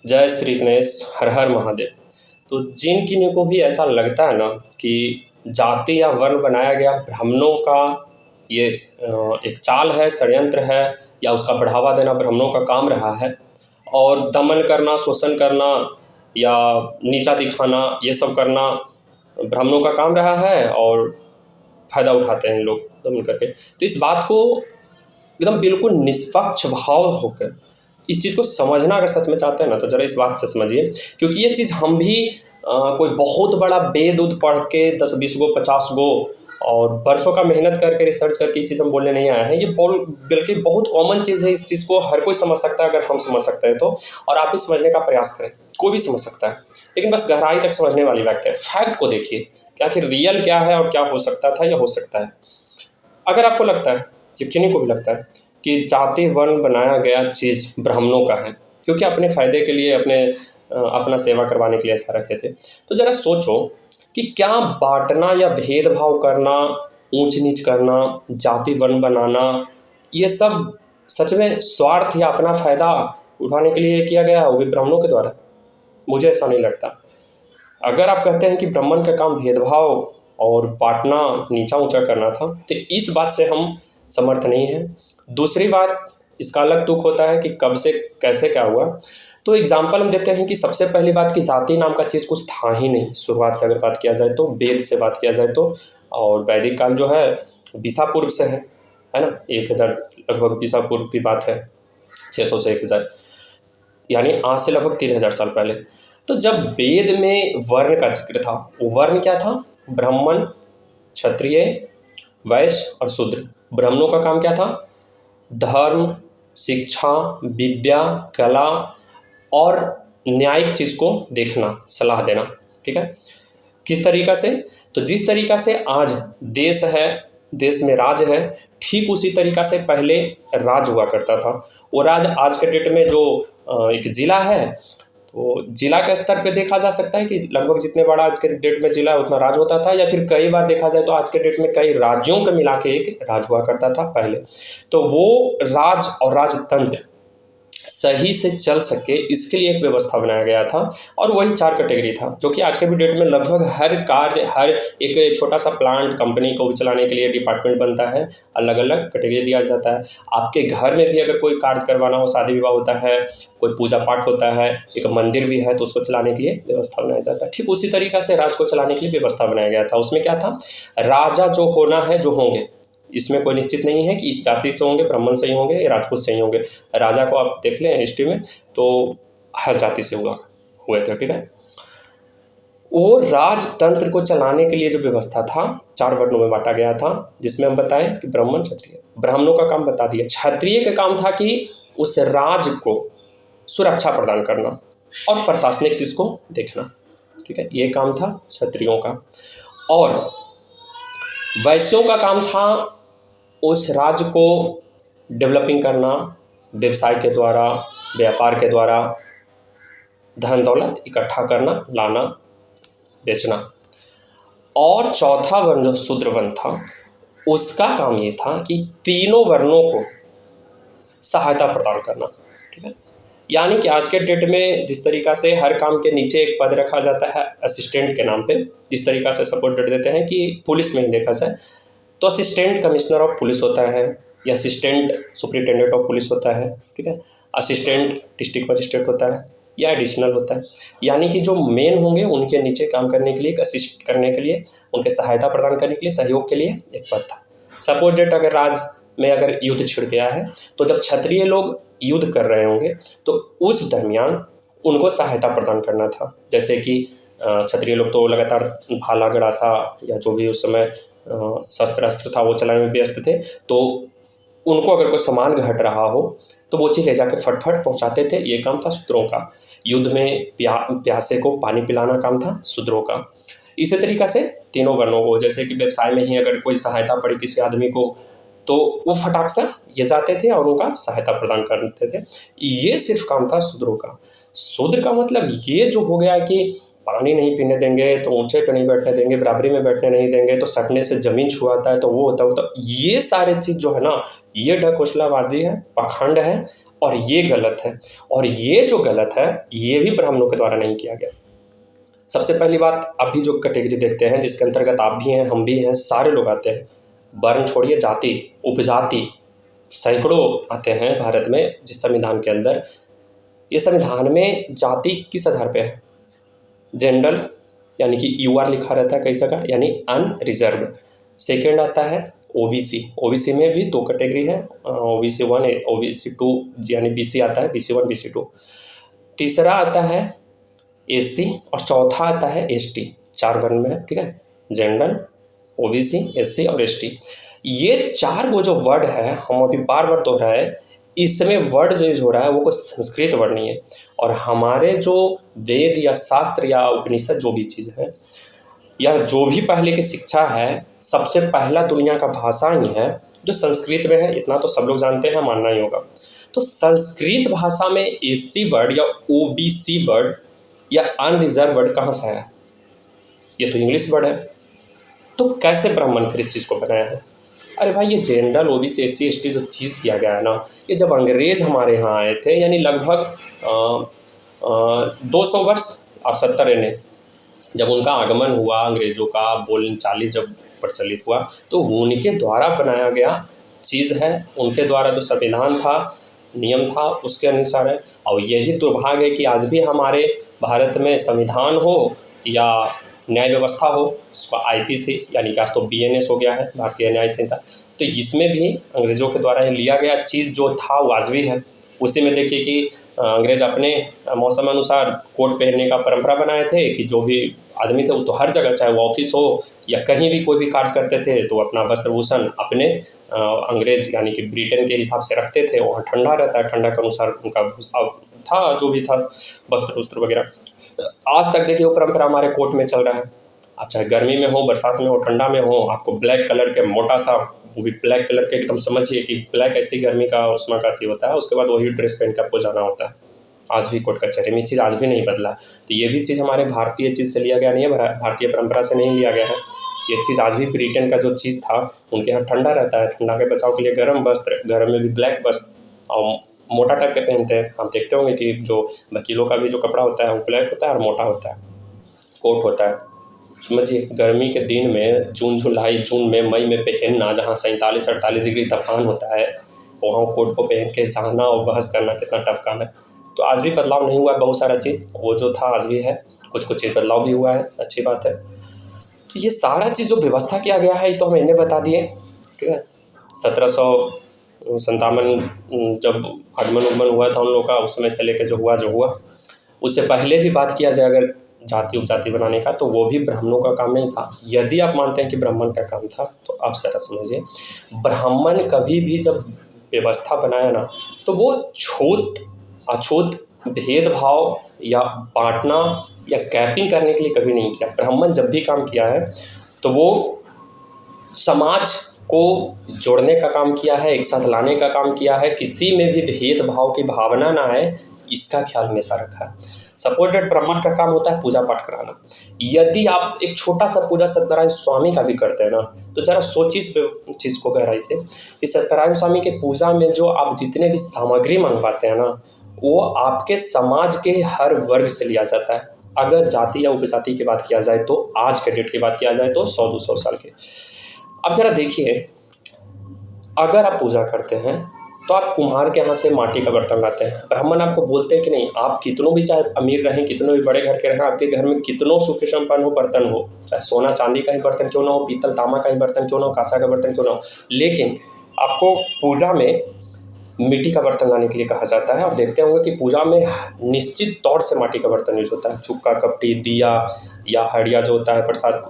जय श्री गणेश, हर हर महादेव। तो जिन किन्हीं को भी ऐसा लगता है ना कि जाति या वर्ण बनाया गया ब्राह्मणों का ये एक चाल है, षड्यंत्र है, या उसका बढ़ावा देना ब्राह्मणों का काम रहा है, और दमन करना, शोषण करना या नीचा दिखाना, ये सब करना ब्राह्मणों का काम रहा है, और फ़ायदा उठाते हैं लोग दमन करके। तो इस बात को एकदम बिल्कुल निष्पक्ष भाव होकर इस चीज़ को समझना अगर सच में चाहते हैं ना, तो ज़रा इस बात से समझिए, क्योंकि ये चीज़ हम भी कोई बहुत बड़ा वेद उद पढ़ के 10-20 गो 50 गो और बरसों का मेहनत करके रिसर्च करके ये चीज़ हम बोलने नहीं आए हैं। ये बल्कि बहुत कॉमन चीज़ है। इस चीज़ को हर कोई समझ सकता है अगर हम समझ सकते हैं तो, और आप भी समझने का प्रयास करें। कोई भी समझ सकता है, लेकिन बस गहराई तक समझने वाली बात है। फैक्ट को देखिए कि आखिर रियल क्या है और क्या हो सकता था या हो सकता है। अगर आपको लगता है, या किन्हीं को भी लगता है कि जाति वर्ण बनाया गया चीज़ ब्राह्मणों का है, क्योंकि अपने फ़ायदे के लिए, अपना सेवा करवाने के लिए ऐसा रखे थे, तो ज़रा सोचो कि क्या बांटना या भेदभाव करना, ऊंच नीच करना, जाति वर्ण बनाना, ये सब सच में स्वार्थ या अपना फ़ायदा उठाने के लिए किया गया, वो भी ब्राह्मणों के द्वारा? मुझे ऐसा नहीं लगता। अगर आप कहते हैं कि ब्राह्मण का काम भेदभाव और बांटना, नीचा ऊंचा करना था, तो इस बात से हम समर्थ नहीं हैं। दूसरी बात, इसका अलग तुक होता है कि कब से कैसे क्या हुआ। तो एग्जाम्पल हम देते हैं कि सबसे पहली बात कि जाति नाम का चीज़ कुछ था ही नहीं शुरुआत से। अगर बात किया जाए तो, वेद से बात किया जाए तो, और वैदिक काल जो है बीसा पूर्व से है ना, 1000 लगभग बीसा पूर्व की बात है, 600 से 1000, यानी आज से लगभग 3000 साल पहले। तो जब वेद में वर्ण का जिक्र था, वो वर्ण क्या था? ब्राह्मण, क्षत्रिय, वैश्य और शूद्र। ब्राह्मणों का काम क्या था? धर्म, शिक्षा, विद्या, कला और न्यायिक चीज़ को देखना, सलाह देना। ठीक है, किस तरीक़ा से? तो जिस तरीक़ा से आज देश है, देश में राज है, ठीक उसी तरीक़ा से पहले राज हुआ करता था। वो राज आज के डेट में जो एक ज़िला है, तो ज़िला के स्तर पे देखा जा सकता है कि लगभग जितने बड़ा आज के डेट में ज़िला है उतना राज होता था, या फिर कई बार देखा जाए तो आज के डेट में कई राज्यों को मिला के एक राज हुआ करता था पहले। तो वो राज और राजतंत्र सही से चल सके, इसके लिए एक व्यवस्था बनाया गया था, और वही 4 कैटेगरी था, जो कि आज के भी डेट में लगभग हर कार्य, हर एक छोटा सा प्लांट, कंपनी को भी चलाने के लिए डिपार्टमेंट बनता है, अलग अलग कैटेगरी दिया जाता है। आपके घर में भी अगर कोई कार्य करवाना हो, शादी विवाह होता है, कोई पूजा पाठ होता है, एक मंदिर भी है, तो उसको चलाने के लिए व्यवस्था बनाया जाता है। ठीक उसी तरीक़ा से राज को चलाने के लिए व्यवस्था बनाया गया था। उसमें क्या था? राजा जो होना है, जो होंगे, इसमें कोई निश्चित नहीं है कि इस जाति से होंगे, ब्राह्मण से ही होंगे या राजपूत से ही होंगे। राजा को आप देख लें हिस्ट्री में, तो हर जाति से हुए थे। ठीक है, वो राजतंत्र को चलाने के लिए जो व्यवस्था था 4 वर्णों में बांटा गया था, जिसमें हम बताएं कि ब्राह्मण, क्षत्रिय। ब्राह्मणों का काम बता दिया। क्षत्रिय का काम था कि उस राज को सुरक्षा प्रदान करना और प्रशासनिक चीज़ को देखना। ठीक है, ये काम था क्षत्रियों का। और वैश्यों का काम था उस राज्य को डेवलपिंग करना, व्यवसाय के द्वारा, व्यापार के द्वारा धन दौलत इकट्ठा करना, लाना, बेचना। और चौथा वर्ण जो शूद्र वर्ण था, उसका काम ये था कि तीनों वर्णों को सहायता प्रदान करना। ठीक है, यानी कि आज के डेट में जिस तरीक़ा से हर काम के नीचे एक पद रखा जाता है असिस्टेंट के नाम पे, जिस तरीक़ा से सपोर्ट दे देते हैं कि पुलिस में ही देखा जाए तो असिस्टेंट कमिश्नर ऑफ पुलिस होता है, या असिस्टेंट सुपरिटेंडेंट ऑफ पुलिस होता है। ठीक है, असिस्टेंट डिस्ट्रिक्ट मजिस्ट्रेट होता है, या एडिशनल होता है। यानी कि जो मेन होंगे उनके नीचे काम करने के लिए, असिस्ट करने के लिए, उनके सहायता प्रदान करने के लिए, सहयोग के लिए एक पद था। सपोज डेट अगर राज में अगर युद्ध छिड़ गया है, तो जब क्षत्रिय लोग युद्ध कर रहे होंगे तो उस दरमियान उनको सहायता प्रदान करना था। जैसे कि क्षत्रिय लोग तो लगातार भाला गड़ासा या जो भी उस समय शस्त्र अस्त्र था वो चलाने में व्यस्त थे, तो उनको अगर कोई सामान घट रहा हो तो वो चीज़ ले जाकर फटफट पहुंचाते थे। ये काम था शूद्रों का। युद्ध में प्यासे को पानी पिलाना काम था शूद्रों का। इसी तरीक़ा से तीनों वर्णों को, जैसे कि व्यवसाय में ही अगर कोई सहायता पड़ी किसी आदमी को, तो वो फटाक से ये जाते थे और उनका सहायता प्रदान करते थे। ये सिर्फ काम था शूद्रों का। शूद्र का मतलब ये जो हो गया कि पानी नहीं पीने देंगे तो ऊंचे पे नहीं बैठने देंगे, बराबरी में बैठने नहीं देंगे, तो सटने से ज़मीन छुआता है तो वो होता है। ये सारे चीज़ जो है ना, ये ढकोसलावादी है, पाखंड है, और ये गलत है। और ये जो गलत है ये भी ब्राह्मणों के द्वारा नहीं किया गया। सबसे पहली बात, अभी जो कैटेगरी देखते हैं जिसके अंतर्गत आप भी हैं, हम भी हैं, सारे लोग आते हैं, वर्ण छोड़िए, जाति, उपजाति, सैकड़ों आते हैं भारत में जिस संविधान के अंदर। ये संविधान में जाति किस आधार पे है? जनरल यानी कि यूआर लिखा रहता है कई जगह, यानी अनरिजर्व। सेकेंड आता है ओबीसी। ओबीसी में भी 2 कैटेगरी है, ओबीसी 1, ओबीसी 2, यानी बीसी आता है, बीसी 1, बीसी 2। तीसरा आता है एससी और चौथा आता है एसटी। 4 वर्ण में है, ठीक है, जनरल, ओबीसी, एससी और एसटी। ये 4 वो जो वर्ड है, हम अभी बार बार दोहराए, इसमें वर्ड जो यूज हो रहा है वो कोई संस्कृत वर्ड नहीं है। और हमारे जो वेद या शास्त्र या उपनिषद जो भी चीज़ है या जो भी पहले की शिक्षा है, सबसे पहला दुनिया का भाषा ही है जो संस्कृत में है। इतना तो सब लोग जानते हैं, मानना ही होगा। तो संस्कृत भाषा में एससी वर्ड या ओबीसी वर्ड या अनरिजर्व वर्ड कहाँ से आया? ये तो इंग्लिश वर्ड है। तो कैसे ब्राह्मण फिर इस चीज़ को बनाया है? अरे भाई, ये जनरल, ओबीसी, एससी, एसटी जो चीज़ किया गया है ना, ये जब अंग्रेज़ हमारे यहाँ आए थे, यानी लगभग 200 वर्ष, आप 70 ने जब उनका आगमन हुआ, अंग्रेज़ों का बोलचाली जब प्रचलित हुआ, तो उनके द्वारा बनाया गया चीज़ है। उनके द्वारा जो संविधान था, नियम था, उसके अनुसार है। और यही दुर्भाग्य है कि आज भी हमारे भारत में संविधान हो या न्याय व्यवस्था हो, उसका आईपीसी यानी कि आज तो बीएनएस हो गया है, भारतीय न्याय संहिता, तो इसमें भी अंग्रेज़ों के द्वारा लिया गया चीज़ जो था वो आज भी है। उसी में देखिए कि अंग्रेज़ अपने मौसम अनुसार कोट पहनने का परंपरा बनाए थे कि जो भी आदमी थे वो तो हर जगह, चाहे वो ऑफिस हो या कहीं भी कोई भी कार्य करते थे, तो अपना वस्त्रभूषण अपने अंग्रेज यानी कि ब्रिटेन के हिसाब से रखते थे। वहाँ ठंडा रहता है, ठंडा के अनुसार उनका था जो भी था वस्त्र वगैरह। आज तक देखिए वो परंपरा हमारे कोर्ट में चल रहा है। आप चाहे गर्मी में हो, बरसात में हो, ठंडा में हो, आपको ब्लैक कलर के मोटा सा, वो भी ब्लैक कलर के, एकदम समझिए कि ब्लैक ऐसी गर्मी का उष्मा का होता है, उसके बाद वही ड्रेस पहन के आपको जाना होता है। आज भी कोर्ट कचहरी में ये चीज़ आज भी नहीं बदला। तो ये भी चीज़ हमारे भारतीय चीज़ से लिया गया नहीं है, भारतीय परंपरा से नहीं लिया गया है। ये चीज़ आज भी ब्रिटेन का जो चीज़ था, उनके यहाँ ठंडा रहता है, ठंडा के बचाव के लिए गर्म वस्त्र, गर्म में भी ब्लैक वस्त्र और मोटा टाइप के पहनते हैं। आप देखते होंगे कि जो वकीलों का भी जो कपड़ा होता है वो ब्लैक होता है और मोटा होता है, कोट होता है। समझिए, गर्मी के दिन में जून, जुलाई, जून में, मई में पहनना, जहाँ 47-48 डिग्री तापमान होता है, वहाँ कोट को पहन के जाना और बहस करना कितना टफ काम है। तो आज भी बदलाव नहीं हुआ है, बहुत सारा चीज़ वो जो था आज भी है, कुछ कुछ चीज़ बदलाव भी हुआ है, अच्छी बात है। तो ये सारा चीज़ जो व्यवस्था किया गया है, ये तो हम इन्हें बता दिए, ठीक है। 1757 जब आगमन हुआ था उन लोगों का, उस समय से लेकर जो हुआ, उससे पहले भी बात किया जाए अगर जाति उपजाति बनाने का, तो वो भी ब्राह्मणों का काम नहीं था। यदि आप मानते हैं कि ब्राह्मण का काम था, तो आप जरा समझिए, ब्राह्मण कभी भी जब व्यवस्था बनाया ना, तो वो छूत अछूत भेदभाव या बांटना या कैपिंग करने के लिए कभी नहीं किया। ब्राह्मण जब भी काम किया है तो वो समाज को जोड़ने का काम किया है, एक साथ लाने का काम किया है, किसी में भी भेदभाव की भावना ना आए, इसका ख्याल हमेशा रखा है। सपोज डेट ब्राह्मण का काम होता है पूजा पाठ कराना। यदि आप एक छोटा सा पूजा सत्यनारायण स्वामी का भी करते हैं ना, तो जरा सोचिए इस चीज़ को गहराई से कि सत्यनारायण स्वामी के पूजा में जो आप जितने भी सामग्री मंगवाते हैं ना, वो आपके समाज के हर वर्ग से लिया जाता है। अगर जाति या उपजाति की बात किया जाए तो, आज के डेट की बात किया जाए तो 100-200 साल के। अब जरा देखिए, अगर आप पूजा करते हैं तो आप कुम्हार के यहाँ से माटी का बर्तन लाते हैं। ब्राह्मण आपको बोलते हैं कि नहीं, आप कितनों भी चाहे अमीर रहें, कितनों भी बड़े घर के रहें, आपके घर में कितनों सुख संपन्न हो बर्तन हो, चाहे सोना चांदी का ही बर्तन क्यों ना हो, पीतल तांबा का ही बर्तन क्यों ना हो, कांसा का बर्तन क्यों ना हो, लेकिन आपको पूजा में मिट्टी का बर्तन लाने के लिए कहा जाता है। और देखते होंगे कि पूजा में निश्चित तौर से माटी का बर्तन यूज होता है। चुक्का, कपटी, दिया या हड़िया जो होता है प्रसाद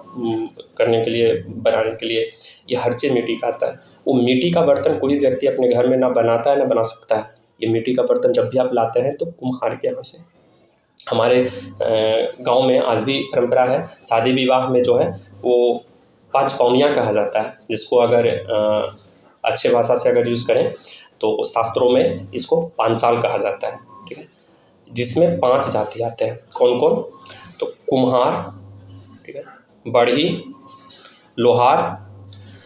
करने के लिए, बनाने के लिए, ये हर चीज़ मिट्टी का आता है। वो मिट्टी का बर्तन कोई व्यक्ति अपने घर में ना बनाता है ना बना सकता है। ये मिट्टी का बर्तन जब भी आप लाते हैं तो कुम्हार के यहाँ से। हमारे गांव में आज भी परंपरा है, शादी विवाह में जो है वो 5 पौनिया कहा जाता है, जिसको अगर अच्छे भाषा से अगर यूज़ करें तो शास्त्रों में इसको पांचाल कहा जाता है, ठीक है, जिसमें 5 जाति आते हैं। कौन कौन? तो कुम्हार, ठीक है, बढ़ई, लोहार,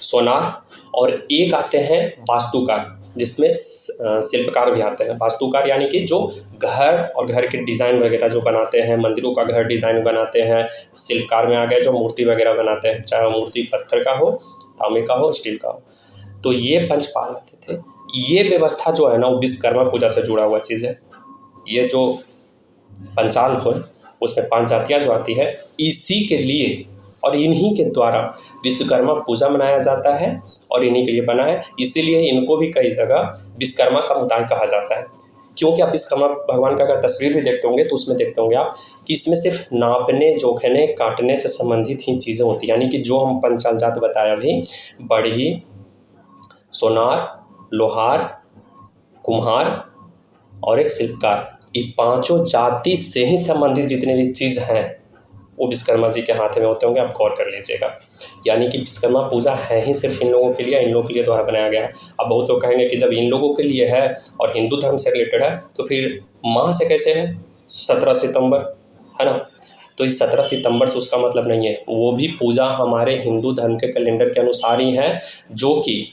सोनार और एक आते हैं वास्तुकार। जिसमें शिल्पकार भी आते हैं। वास्तुकार यानी कि जो घर और घर के डिज़ाइन वगैरह जो बनाते हैं, मंदिरों का घर डिज़ाइन बनाते हैं। शिल्पकार में आ गए जो मूर्ति वगैरह बनाते हैं, चाहे वो मूर्ति पत्थर का हो, तांबे का हो, स्टील का हो। तो ये पंचपाल आते थे। ये व्यवस्था जो है ना वो विश्वकर्मा पूजा से जुड़ा हुआ चीज़ है। ये जो पंचाल हो उसमें 5 जातियाँ जो आती है, इसी के लिए और इन्हीं के द्वारा विश्वकर्मा पूजा मनाया जाता है और इन्हीं के लिए बना है। इसीलिए इनको भी कई जगह विश्वकर्मा समुदाय कहा जाता है। क्योंकि आप विश्वकर्मा भगवान का अगर तस्वीर भी देखते होंगे तो उसमें देखते होंगे आप कि इसमें सिर्फ नापने, जोखने, काटने से संबंधित ही चीज़ें होती हैं। यानी कि जो हम पंचाल जात बताया अभी, बढ़ई, सोनार, लोहार, कुम्हार और एक शिल्पकार, ये 5 जाति से ही संबंधित जितने भी चीज़ हैं वो विश्वकर्मा जी के हाथ में होते होंगे, आप गौर कर लीजिएगा। यानी कि विश्वकर्मा पूजा है ही सिर्फ इन लोगों के लिए, इन लोगों के लिए द्वारा बनाया गया है। अब बहुत लोग कहेंगे कि जब इन लोगों के लिए है और हिंदू धर्म से रिलेटेड है तो फिर माह से कैसे है 17 सितंबर, है ना। तो इस 17 सितंबर से उसका मतलब नहीं है, वो भी पूजा हमारे हिंदू धर्म के कैलेंडर के अनुसार ही है, जो कि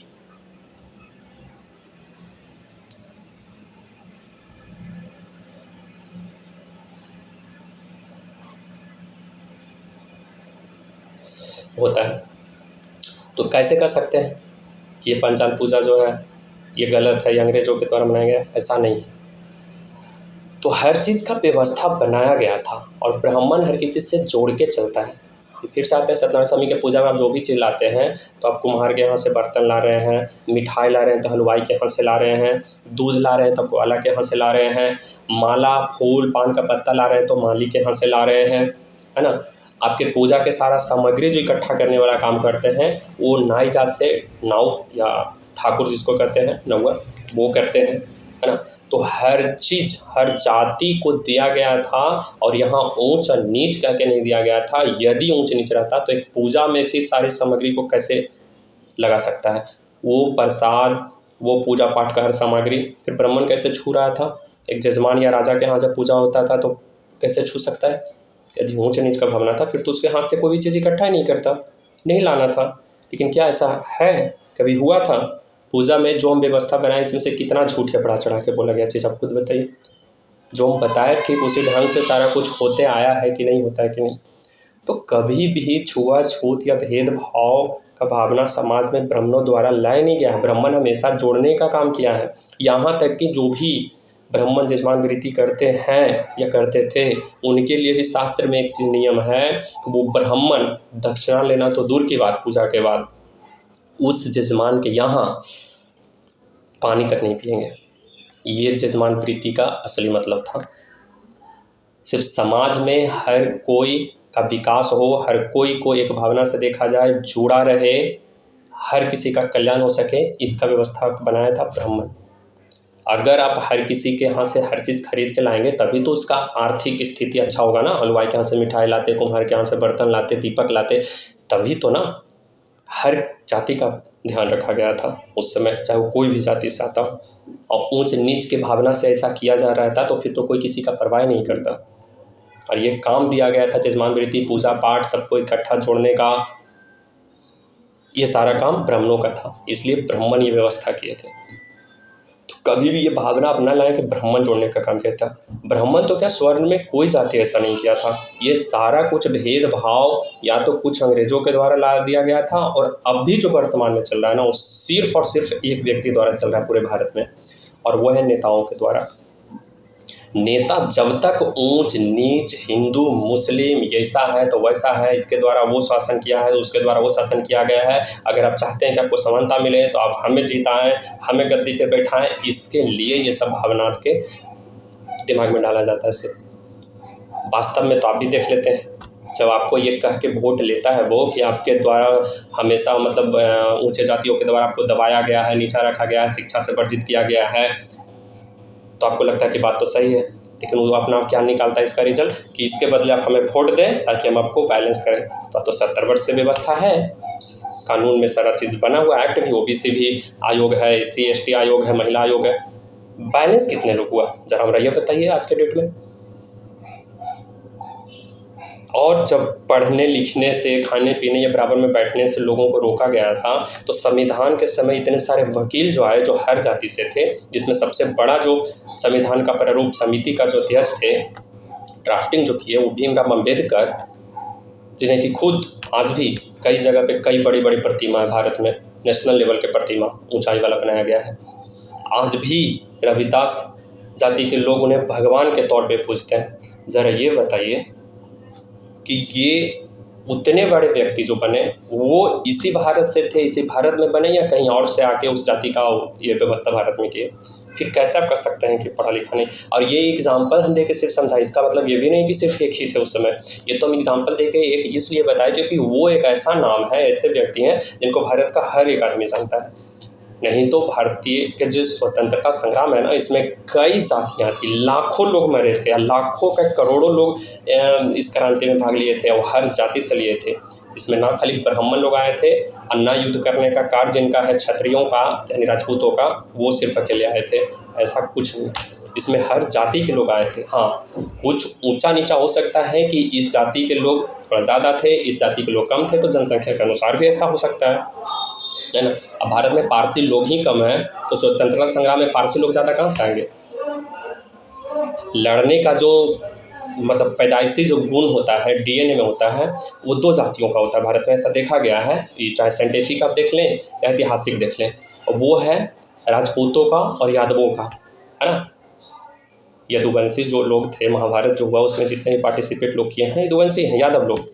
होता है। तो कैसे कर सकते हैं कि ये पंचाल पूजा जो है ये गलत है, ये अंग्रेजों के द्वारा बनाया गया है? ऐसा नहीं है। तो हर चीज़ का व्यवस्था बनाया गया था और ब्राह्मण हर किसी से जोड़ के चलता है। हम फिर से आते हैं सत्यनारायण स्वामी के पूजा में आप जो भी चीज़ लाते हैं, तो आप कुम्हार के यहाँ से बर्तन ला रहे हैं, मिठाई ला रहे हैं तो हलवाई के यहाँ से ला रहे हैं, दूध ला रहे हैं तो ग्वाला के यहाँ से ला रहे हैं, माला, फूल, पान का पत्ता ला रहे हैं तो माली के यहाँ से ला रहे हैं, है ना। आपके पूजा के सारा सामग्री जो इकट्ठा करने वाला काम करते हैं वो नाई जात से, नाव या ठाकुर जिसको कहते हैं नौआ, वो करते हैं, है ना। तो हर चीज़ हर जाति को दिया गया था और यहाँ ऊंच और नीच कह के नहीं दिया गया था। यदि ऊंच नीच रहता तो एक पूजा में फिर सारी सामग्री को कैसे लगा सकता है, वो प्रसाद, वो पूजा पाठ का हर सामग्री फिर ब्राह्मण कैसे छू रहा था। एक जजमान या राजा के यहाँ जब पूजा होता था तो कैसे छू सकता है? यदि ऊंच नीच का भावना था फिर तो उसके हाथ से कोई भी चीज़ इकट्ठा ही नहीं करता, नहीं लाना था। लेकिन क्या ऐसा है, कभी हुआ था? पूजा में जो हम व्यवस्था बनाए इसमें से कितना झूठ या बढ़ा चढ़ा के बोला गया चीज़ आप खुद बताइए। जो हम बताए ठीक उसी ढंग से सारा कुछ होते आया है कि नहीं, होता है कि नहीं। तो कभी भी छुआछूत या भेदभाव का भावना समाज में ब्राह्मणों द्वारा लाया नहीं गया है। ब्राह्मण हमेशा जोड़ने का काम किया है। यहाँ तक कि जो भी ब्राह्मण जजमान वृत्ति करते हैं या करते थे उनके लिए भी शास्त्र में एक नियम है कि वो ब्राह्मण दक्षिणा लेना तो दूर की बात, पूजा के बाद उस जजमान के यहाँ पानी तक नहीं पिएंगे। ये जजमान प्रीति का असली मतलब था। सिर्फ समाज में हर कोई का विकास हो, हर कोई को एक भावना से देखा जाए, जुड़ा रहे, हर किसी का कल्याण हो सके, इसका व्यवस्था बनाया था ब्राह्मण। अगर आप हर किसी के यहाँ से हर चीज़ खरीद के लाएंगे तभी तो उसका आर्थिक स्थिति अच्छा होगा ना। हलवाई के यहाँ से मिठाई लाते, कुम्हार के यहाँ से बर्तन लाते, दीपक लाते, तभी तो ना। हर जाति का ध्यान रखा गया था उस समय, चाहे वो कोई भी जाति से आता हो। और ऊंच नीच की भावना से ऐसा किया जा रहा था तो फिर तो कोई किसी का परवाह नहीं करता। और ये काम दिया गया था जजमान वृत्ति, पूजा पाठ, सबको इकट्ठा जोड़ने का, ये सारा काम ब्राह्मणों का था। इसलिए ब्राह्मण ये व्यवस्था किए थे। तो कभी भी ये भावना अपना लाएं कि ब्राह्मण जोड़ने का काम किया था। ब्राह्मण तो क्या, स्वर्ण में कोई जाति ऐसा नहीं किया था। ये सारा कुछ भेदभाव या तो कुछ अंग्रेजों के द्वारा ला दिया गया था और अब भी जो वर्तमान में चल रहा है ना वो सिर्फ और सिर्फ एक व्यक्ति द्वारा चल रहा है पूरे भारत में, और वो है नेताओं के द्वारा। नेता जब तक ऊंच नीच, हिंदू मुस्लिम, ऐसा है तो वैसा है, इसके द्वारा वो शासन किया है, उसके द्वारा वो शासन किया गया है, अगर आप चाहते हैं कि आपको समानता मिले तो आप हमें जिताएं, हमें गद्दी पे बैठाएं, इसके लिए ये सब भावना आपके दिमाग में डाला जाता है सिर्फ। वास्तव में तो आप भी देख लेते हैं, जब आपको ये कह के वोट लेता है वो कि आपके द्वारा हमेशा मतलब ऊंचे जातियों के द्वारा आपको दबाया गया है, नीचा रखा गया है, शिक्षा से वर्जित किया गया है, तो आपको लगता है कि बात तो सही है। लेकिन वो अपना क्या निकालता है इसका रिजल्ट कि इसके बदले आप हमें वोट दें ताकि हम आपको बैलेंस करें। तो 70 वर्ष से व्यवस्था है, कानून में सारा चीज़ बना हुआ, एक्ट भी, ओबीसी भी आयोग है, SC ST आयोग है, महिला आयोग है। बैलेंस कितने लोग हुआ जरा हमरा ये बताइए आज के डेट में। और जब पढ़ने लिखने से, खाने पीने या बराबर में बैठने से लोगों को रोका गया था, तो संविधान के समय इतने सारे वकील जो आए जो हर जाति से थे, जिसमें सबसे बड़ा जो संविधान का प्रारूप समिति का जो अध्यक्ष थे, ड्राफ्टिंग जो किए वो भीमराव अम्बेडकर, जिन्हें कि खुद आज भी कई जगह पे कई बड़ी बड़ी प्रतिमा है भारत में, नेशनल लेवल के प्रतिमा ऊंचाई वाला बनाया गया है। आज भी रविदास जाति के लोग उन्हें भगवान के तौर पे पूजते हैं। ज़रा ये बताइए कि ये उतने बड़े व्यक्ति जो बने वो इसी भारत से थे, इसी भारत में बने, या कहीं और से आके उस जाति का ये व्यवस्था भारत में किए? फिर कैसे आप कर सकते हैं कि पढ़ा लिखा नहीं? और ये एग्जाम्पल हम दे के सिर्फ समझाए, इसका मतलब ये भी नहीं कि सिर्फ एक ही थे उस समय। ये तो हम एग्जाम्पल दे के एक इसलिए बताए क्योंकि वो एक ऐसा नाम है, ऐसे व्यक्ति हैं जिनको भारत का हर एक आदमी जानता है। नहीं तो भारतीय के जो स्वतंत्रता संग्राम है ना, इसमें कई जातियाँ थी, लाखों लोग मरे थे, लाखों का करोड़ों लोग इस क्रांति में भाग लिए थे और हर जाति से लिए थे। इसमें ना खाली ब्राह्मण लोग आए थे, अन्ना युद्ध करने का कार्य जिनका है क्षत्रियों का यानी राजपूतों का, वो सिर्फ अकेले आए थे, ऐसा कुछ नहीं। इसमें हर जाति के लोग आए थे। हाँ, कुछ ऊंचा नीचा हो सकता है कि इस जाति के लोग थोड़ा ज़्यादा थे, इस जाति के लोग कम थे, तो जनसंख्या के अनुसार भी ऐसा हो सकता है ना। अब भारत में पारसी लोग ही कम हैं, तो स्वतंत्रता संग्राम में पारसी लोग ज़्यादा कहाँ से आएंगे? लड़ने का जो मतलब पैदाइशी जो गुण होता है, डीएनए में होता है, वो दो जातियों का होता है। भारत में ऐसा देखा गया है, ये चाहे साइंटिफिक आप देख लें या ऐतिहासिक देख लें, और वो है राजपूतों का और यादवों का, है ना। यदुवंशी जो लोग थे, महाभारत जो हुआ उसमें जितने भी पार्टिसिपेट लोग किए हैं यदुवंशी हैं, यादव लोग।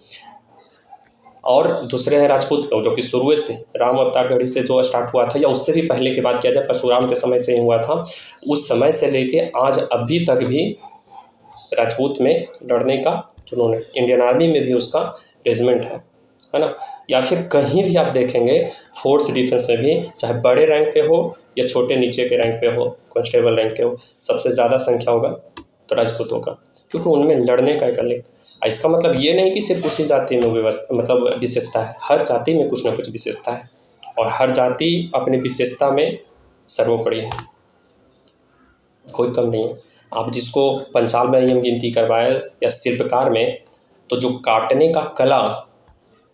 और दूसरे हैं राजपूत लोग, जो कि शुरू से राम अवतार घड़ी से जो स्टार्ट हुआ था, या उससे भी पहले की बात किया जाए परशुराम के समय से ही हुआ था, उस समय से लेके आज अभी तक भी राजपूत में लड़ने का जुनून है। इंडियन आर्मी में भी उसका रेजिमेंट है ना। या फिर कहीं भी आप देखेंगे फोर्स डिफेंस में भी, चाहे बड़े रैंक पे हो या छोटे नीचे के रैंक पे हो, कांस्टेबल रैंक के हो, सबसे ज़्यादा संख्या होगा तो राजपूतों का, क्योंकि उनमें लड़ने का एक अलग। इसका मतलब ये नहीं कि सिर्फ उसी जाति में व्यवस्था मतलब विशेषता है, हर जाति में कुछ ना कुछ विशेषता है, और हर जाति अपनी विशेषता में सर्वोपरि है, कोई कम नहीं है। आप जिसको पंचाल में नियम गिनती करवाए या शिल्पकार में, तो जो काटने का कला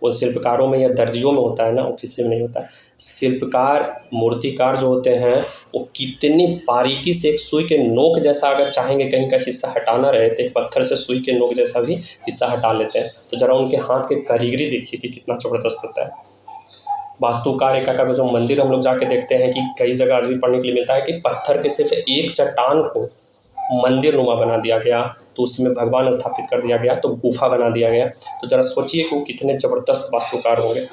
उन शिल्पकारों में या दर्जियों में होता है ना, वो किसी में नहीं होता है। शिल्पकार, मूर्तिकार जो होते हैं, वो कितनी बारीकी से एक सुई के नोक जैसा अगर चाहेंगे कहीं का हिस्सा हटाना रहे तो एक पत्थर से सुई के नोक जैसा भी हिस्सा हटा लेते हैं। तो ज़रा उनके हाथ के कारीगरी देखिए कि कितना ज़बरदस्त होता है। वास्तुकार का जो मंदिर हम लोग जाके देखते हैं कि कई जगह आज भी पढ़ने के लिए मिलता है कि पत्थर के सिर्फ एक चट्टान को मंदिर नुमा बना दिया गया, तो उसमें भगवान स्थापित कर दिया गया, तो गुफा बना दिया गया। तो जरा सोचिए कि वो कितने ज़बरदस्त वास्तुकार होंगे।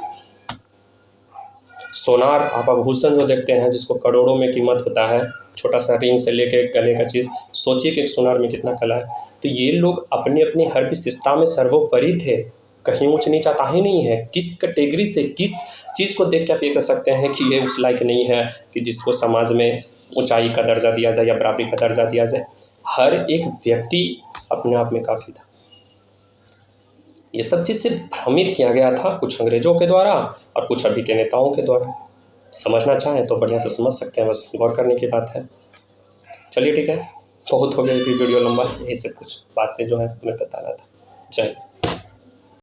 सोनार आभूषण जो देखते हैं जिसको करोड़ों में कीमत होता है, छोटा सा रिंग से लेके गले का चीज़, सोचिए कि एक सोनार में कितना कला है। तो ये लोग अपनी अपनी हर विशेषता में सर्वोपरि थे, कहीं ऊंच नीच आता ही नहीं है। किस कैटेगरी से, किस चीज़ को देख के आप ये कह सकते हैं कि ये उस लायक नहीं है कि जिसको समाज में ऊंचाई का दर्जा दिया जाए या बराबरी का दर्जा दिया जाए। हर एक व्यक्ति अपने आप में काफ़ी था। ये सब चीज़ से भ्रमित किया गया था कुछ अंग्रेज़ों के द्वारा और कुछ अभी के नेताओं के द्वारा। समझना चाहें तो बढ़िया से समझ सकते हैं, बस गौर करने की बात है। चलिए ठीक है, बहुत हो गया, वीडियो लंबा, यही सब कुछ बातें जो है हमें बताना था। जय हिंद।